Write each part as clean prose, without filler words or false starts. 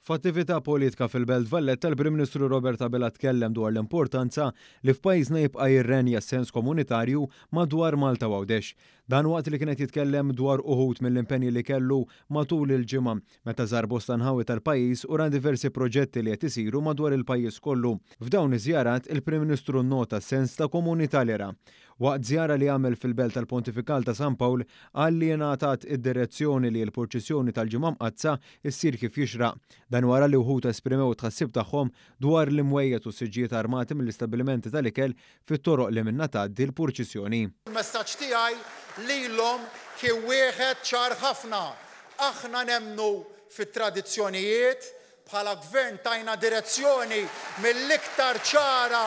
F'attività politika fil-Belt Valletta, il-Prim Ministru Robert Abela tkellem dwar l-importanza li f'pajjiżna jibqa' jirrenja s-sens komunitarju madwar Malta u Għawdex. Dan waqt li kienet jitkellem dwar uħud mill-impenji li kellu matul il-ġimgħa meta żar bosta nħawi tal-pajjiż u ran diversi proġetti li qed isiru madwar il-pajjiż kollu. F'dawn iż-żjarat il-Prim Ministru nnota sens ta' komunità li ra. Waqt żjara li għamel fil-Belt tal-Pontifikal ta' San Pawl qal li ngħatat id-direzzjoni li l-purċissjoni tal-ġimgħa mqazza issir kif jixraq. Dan wara li wħud esprimew tħassib tagħhom dwar l-imwejjed u siġġijiet armati mill-istabbilimenti tal-ikel fit-toroq li minnha tgħaddi l-purċissjoni. Il-messaġġ tiegħi lilhom kien wieħed ċar ħafna. Aħna nemmnu fit-tradizzjonijiet bħala gvern tajna direzzjoni mill-iktar ċara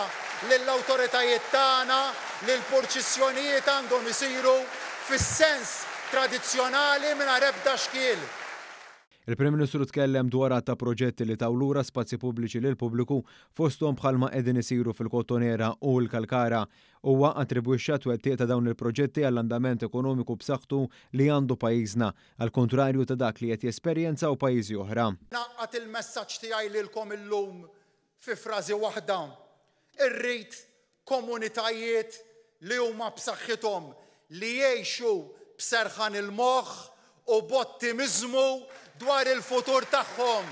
lill-awtoritajiet tagħna li l-purċissjonijiet għandhom isiru fis-sens tradizzjonali mingħajr ebda xkiel. Il-Prim Ministru tkellem dwar ta' proġetti li taw lura spazji pubbliċi lil pubbliku fosthom bħalma qegħdin isiru fil-Kottonera u l-Kalkara. Huwa attribwixxa twettiq ta' dawn il-proġetti għall-andament ekonomiku b'saħħtu li għandu pajjiżna, għal kontrarju ta' dak li qed jesperjenzaw pajjiżi oħra. Naqqat il-messaġġ tiegħi lilkom illum fi frażi waħda. Irrid komunitajiet li huma b'saħħithom li jgħixu b'serħan il-moħħ u b'ottimizmu dwar il-futur tagħhom.